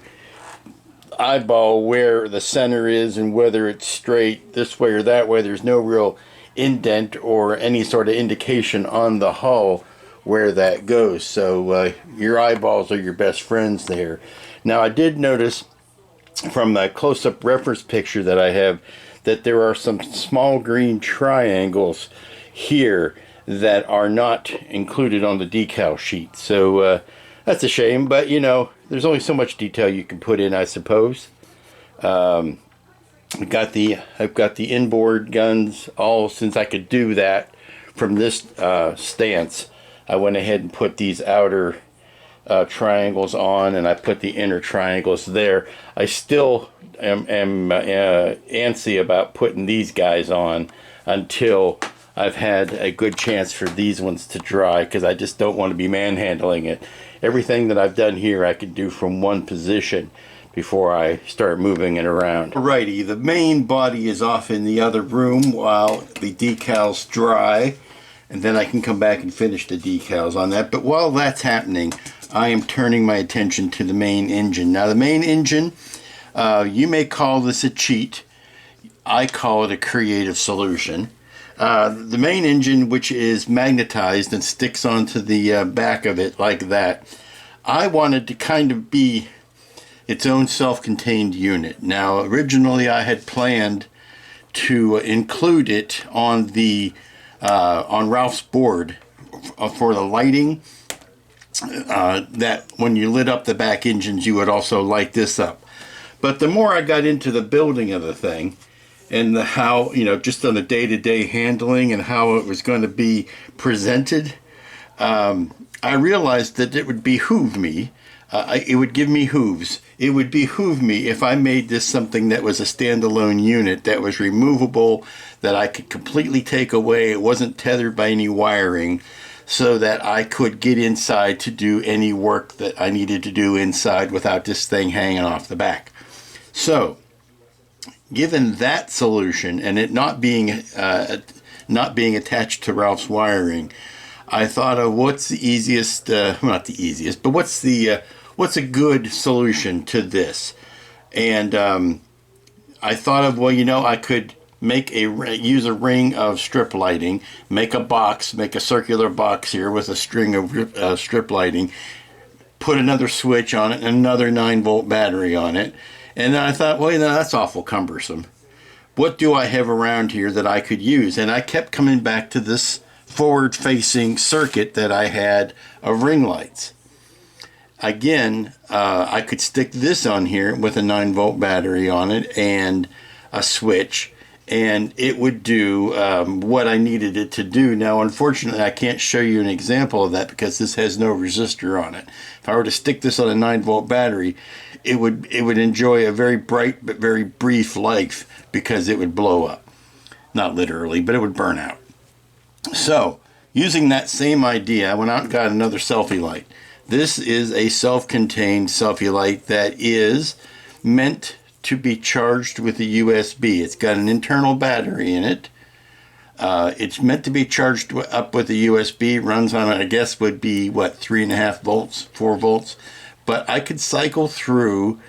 eyeball where the center is and whether it's straight this way or that way. There's no real indent or any sort of indication on the hull where that goes. So your eyeballs are your best friends there. Now I did notice from the close-up reference picture that I have that there are some small green triangles here that are not included on the decal sheet. So that's a shame, but you know, there's only so much detail you can put in, I suppose. I've got the inboard guns all, since I could do that from this stance. I went ahead and put these outer triangles on, and I put the inner triangles there. I still am antsy about putting these guys on until I've had a good chance for these ones to dry, because I just don't want to be manhandling it. Everything that I've done here I could do from one position before I start moving it around. Alrighty, the main body is off in the other room while the decals dry, and then I can come back and finish the decals on that. But while that's happening, I am turning my attention to the main engine. Now the main engine, you may call this a cheat. I call it a creative solution. The main engine, which is magnetized and sticks onto the back of it like that, I wanted to kind of be its own self-contained unit. Now originally I had planned to include it on the on Ralph's board for the lighting, that when you lit up the back engines you would also light this up. But the more I got into the building of the thing, and how, you know, just on the day-to-day handling and how it was going to be presented, I realized that it would behoove me, it would give me hooves. It would behoove me if I made this something that was a standalone unit, that was removable, that I could completely take away. It wasn't tethered by any wiring, so that I could get inside to do any work that I needed to do inside without this thing hanging off the back. So, given that solution and it not being attached to Ralph's wiring, I thought of what's the easiest, not the easiest, but what's a good solution to this? And I thought of, well, you know, I could use a ring of strip lighting, make a circular box here with a string of strip lighting, put another switch on it and another 9-volt battery on it. And then I thought, well, you know, that's awful cumbersome. What do I have around here that I could use? And I kept coming back to this forward-facing circuit that I had of ring lights. Again, I could stick this on here with a 9-volt battery on it and a switch, and it would do what I needed it to do. Now, unfortunately, I can't show you an example of that because this has no resistor on it. If I were to stick this on a 9-volt battery, it would enjoy a very bright but very brief life because it would blow up. Not literally, but it would burn out. So, using that same idea, I went out and got another selfie light. This is a self-contained selfie light that is meant to be charged with a USB. It's got an internal battery in it. It's meant to be charged up with a USB. Runs on, I guess, would be, what, 3.5 volts, 4 volts. But I could cycle through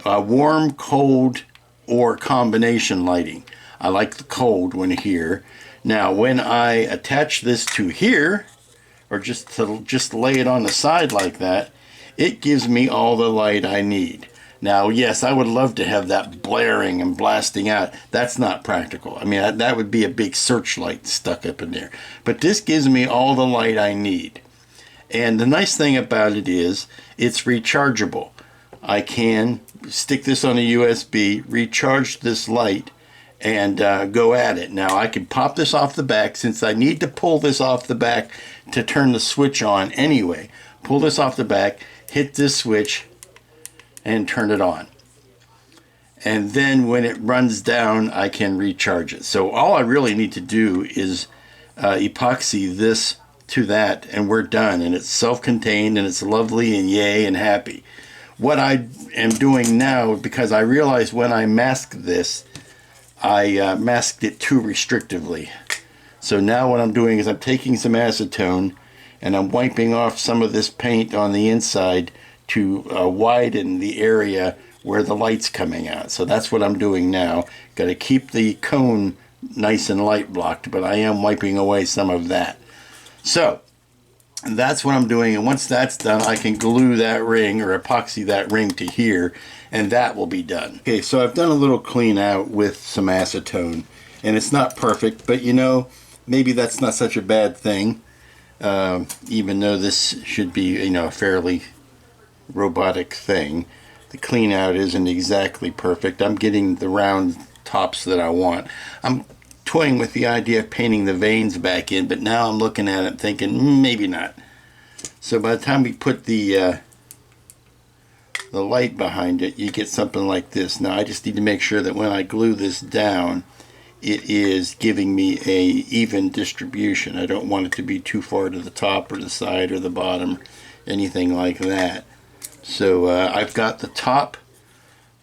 warm, cold, or combination lighting. I like the cold one here. Now, when I attach this to here, or just lay it on the side like that, it gives me all the light I need. Now, yes, I would love to have that blaring and blasting out. That's not practical. I mean, that would be a big searchlight stuck up in there. But this gives me all the light I need. And the nice thing about it is it's rechargeable. I can stick this on a USB, recharge this light, and go at it. Now, I can pop this off the back since I need to pull this off the back to turn the switch on anyway. Pull this off the back, hit this switch, and turn it on. And then when it runs down, I can recharge it. So all I really need to do is epoxy this to that, and we're done. And it's self-contained, and it's lovely, and yay, and happy. What I am doing now, because I realized when I masked this, I masked it too restrictively. So now what I'm doing is I'm taking some acetone, and I'm wiping off some of this paint on the inside to widen the area where the light's coming out. So that's what I'm doing now. Got to keep the cone nice and light blocked, but I am wiping away some of that. So that's what I'm doing, and once that's done, I can glue that ring or epoxy that ring to here, and that will be done. Okay, so I've done a little clean out with some acetone, and it's not perfect, but you know, maybe that's not such a bad thing, even though this should be, you know, a fairly robotic thing. The clean out isn't exactly perfect. I'm getting the round tops that I want. I'm toying with the idea of painting the veins back in, but now I'm looking at it thinking maybe not. So by the time we put the light behind it, you get something like this. Now I just need to make sure that when I glue this down, it is giving me a even distribution. I don't want it to be too far to the top or the side or the bottom, anything like that. So I've got the top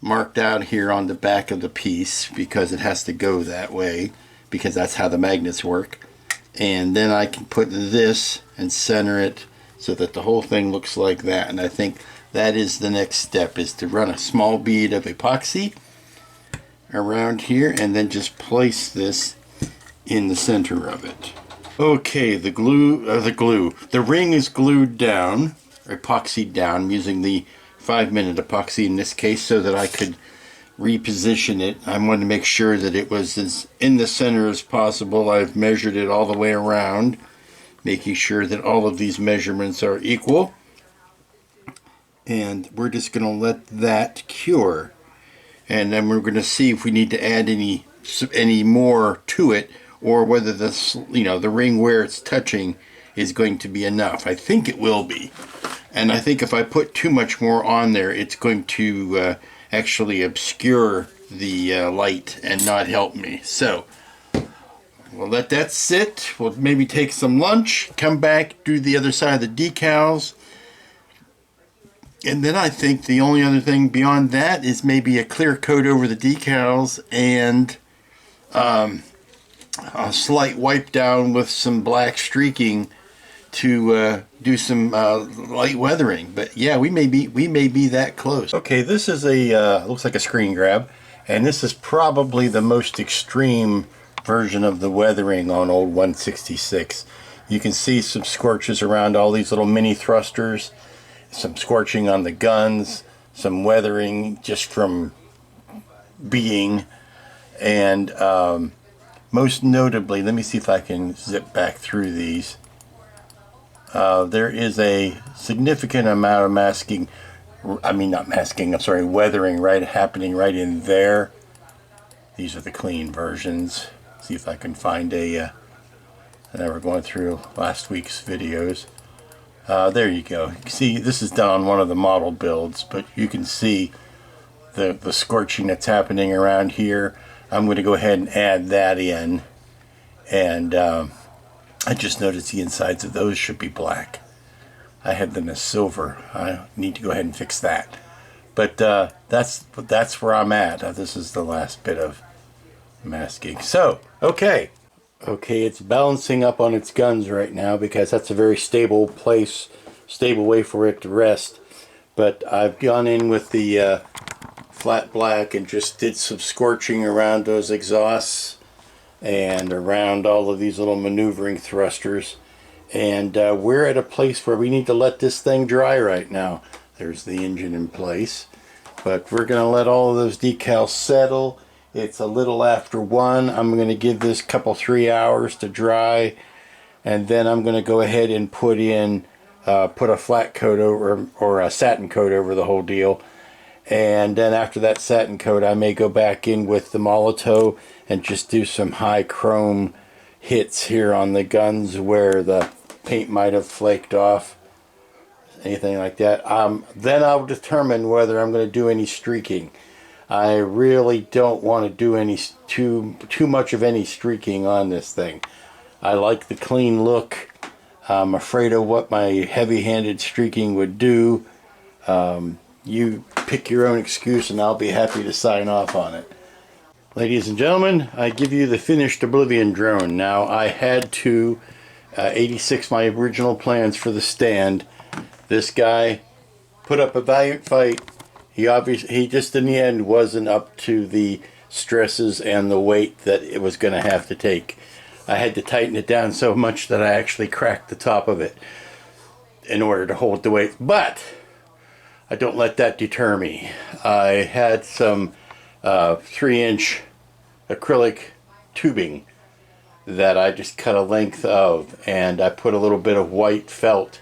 marked out here on the back of the piece because it has to go that way, because that's how the magnets work. And then I can put this and center it so that the whole thing looks like that. And I think that is the next step, is to run a small bead of epoxy around here and then just place this in the center of it. Okay, the ring is glued down, or epoxied down. I'm using the 5-minute epoxy in this case so that I could reposition it. I wanted to make sure that it was as in the center as possible. I've measured it all the way around, making sure that all of these measurements are equal. And we're just going to let that cure. And then we're going to see if we need to add any more to it, or whether this, you know, the ring where it's touching is going to be enough. I think it will be. And I think if I put too much more on there, it's going to actually obscure the light and not help me. So we'll let that sit. We'll maybe take some lunch, come back, do the other side of the decals. And then I think the only other thing beyond that is maybe a clear coat over the decals and a slight wipe down with some black streaking to do some light weathering. But yeah, we may be that close. Okay, this is a looks like a screen grab, and this is probably the most extreme version of the weathering on old 166. You can see some scorches around all these little mini thrusters, some scorching on the guns, some weathering just from being, and most notably, let me see if I can zip back through these. There is a significant amount of weathering happening right in there. These are the clean versions. See if I can find a, I were going through last week's videos. There you go. You can see this is done on one of the model builds, but you can see the scorching that's happening around here. I'm going to go ahead and add that in, and I just noticed the insides of those should be black. I had them as silver. I need to go ahead and fix that. But that's where I'm at. This is the last bit of masking. So, okay, it's balancing up on its guns right now because that's a very stable place, stable way for it to rest. But I've gone in with the flat black and just did some scorching around those exhausts and around all of these little maneuvering thrusters. And we're at a place where we need to let this thing dry right now. There's the engine in place, but we're going to let all of those decals settle. It's a little after 1. I'm going to give this couple 3 hours to dry, and then I'm going to go ahead and put a flat coat over, or a satin coat over the whole deal. And then after that satin coat, I may go back in with the Molotov and just do some high chrome hits here on the guns where the paint might have flaked off, anything like that. Then I'll determine whether I'm going to do any streaking. I really don't want to do any too much of any streaking on this thing. I like the clean look. I'm afraid of what my heavy-handed streaking would do. You pick your own excuse and I'll be happy to sign off on it. Ladies and gentlemen, I give you the finished Oblivion drone. Now, I had to 86 my original plans for the stand. This guy put up a valiant fight. He just in the end wasn't up to the stresses and the weight that it was going to have to take. I had to tighten it down so much that I actually cracked the top of it in order to hold the weight. But I don't let that deter me. I had some 3-inch acrylic tubing that I just cut a length of, and I put a little bit of white felt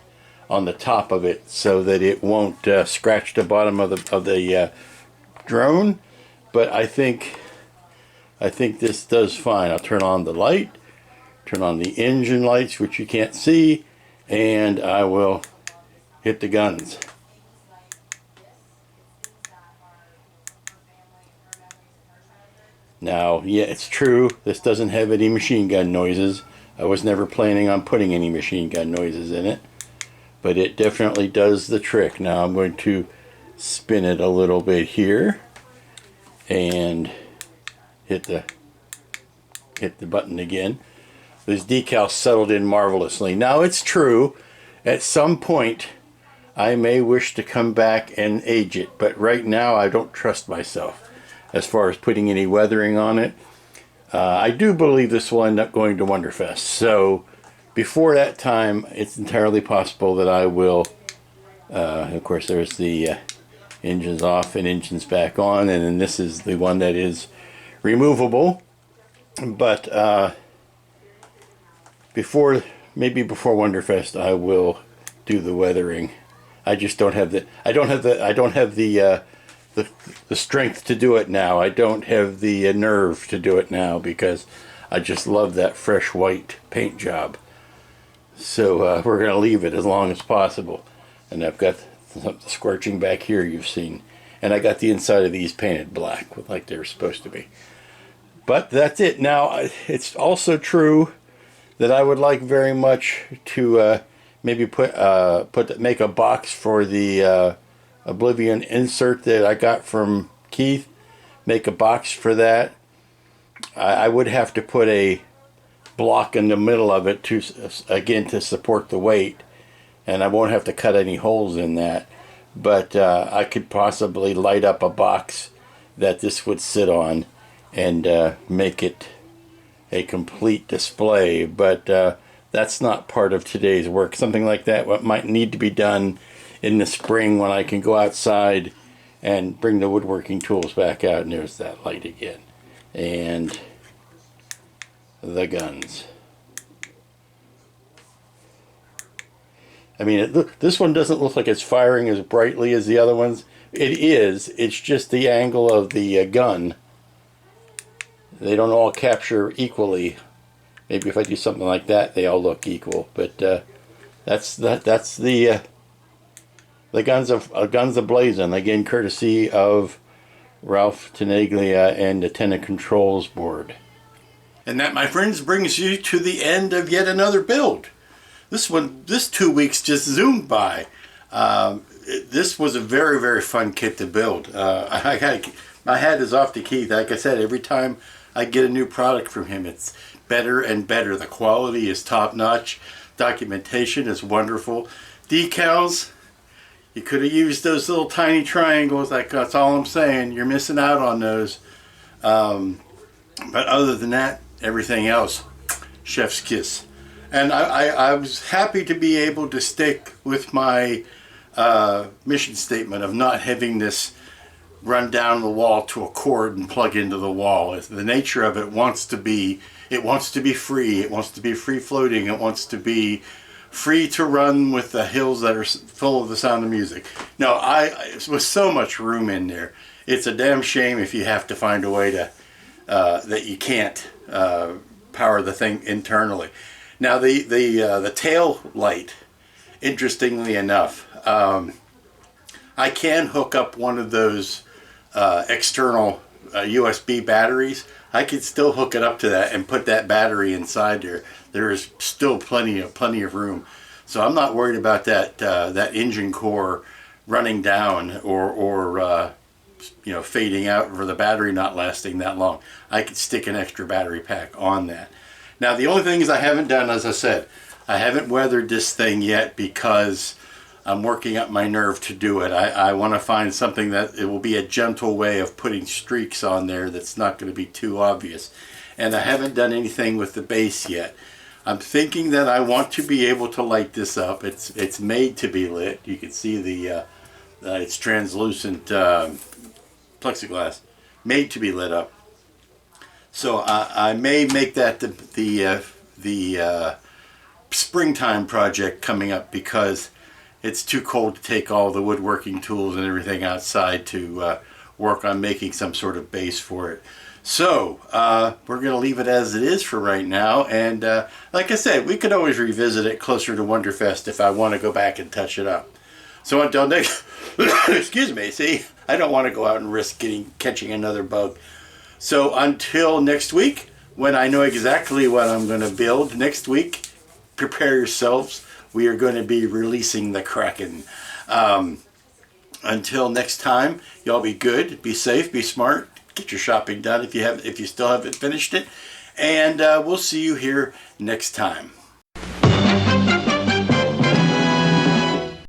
on the top of it so that it won't scratch the bottom of the drone. But I think this does fine. I'll turn on the light, turn on the engine lights, which you can't see, and I will hit the guns. Now, yeah, it's true, this doesn't have any machine gun noises. I was never planning on putting any machine gun noises in it, but it definitely does the trick. Now I'm going to spin it a little bit here and hit the button again. These decals settled in marvelously. Now it's true, at some point I may wish to come back and age it, but right now I don't trust myself as far as putting any weathering on it. I do believe this will end up going to Wonderfest, so before that time it's entirely possible that I will, of course there's the engines off and engines back on, and then this is the one that is removable. But maybe before Wonderfest I will do the weathering. I just don't have the strength to do it now. I don't have the nerve to do it now because I just love that fresh white paint job. So we're going to leave it as long as possible. And I've got the scorching back here you've seen. And I got the inside of these painted black like they're supposed to be. But that's it. Now, it's also true that I would like very much to maybe make a box for the Oblivion insert that I got from Keith. Make a box for that. I would have to put a block in the middle of it to support the weight, and I won't have to cut any holes in that, but I could possibly light up a box that this would sit on and make it a complete display. But that's not part of today's work. Something like that what might need to be done in the spring when I can go outside and bring the woodworking tools back out. And there's that light again. And the guns. I mean, this one doesn't look like it's firing as brightly as the other ones. It is. It's just the angle of the gun they don't all capture equally. Maybe if I do something like that, they all look equal. But that's the guns a blazing, again courtesy of Ralph Tenaglia and the Tenacontrols board. And that, my friends, brings you to the end of yet another build. This 2 weeks just zoomed by. This was a very, very fun kit to build. My hat is off to Keith. Like I said, every time I get a new product from him, it's better and better. The quality is top notch. Documentation is wonderful. Decals, you could have used those little tiny triangles. That's all I'm saying. You're missing out on those. But other than that, everything else, chef's kiss. And I was happy to be able to stick with my mission statement of not having this run down the wall to a cord and plug into the wall. The nature of it wants to be free. It wants to be free floating. It wants to be free to run with the hills that are full of the sound of music. No, with so much room in there, it's a damn shame if you have to find a way to that you can't power the thing internally. Now the tail light, interestingly enough, I can hook up one of those external USB batteries. I could still hook it up to that and put that battery inside there. There is still plenty of room, so I'm not worried about that engine core running down or fading out, or the battery not lasting that long. I could stick an extra battery pack on that. Now the only thing is I haven't done, as I said, I haven't weathered this thing yet because I'm working up my nerve to do it. I want to find something that it will be a gentle way of putting streaks on there that's not going to be too obvious. And I haven't done anything with the base yet. I'm thinking that I want to be able to light this up. It's made to be lit. You can see the it's translucent plexiglass, made to be lit up. So I may make that the springtime project coming up, because it's too cold to take all the woodworking tools and everything outside to work on making some sort of base for it. So we're going to leave it as it is for right now, and like I said, we could always revisit it closer to Wonderfest if I want to go back and touch it up. So until next excuse me, see, I don't want to go out and risk catching another bug. So until next week, when I know exactly what I'm going to build next week, prepare yourselves. We are going to be releasing the Kraken. Until next time, y'all be good, be safe, be smart, get your shopping done if you still haven't finished it, and we'll see you here next time.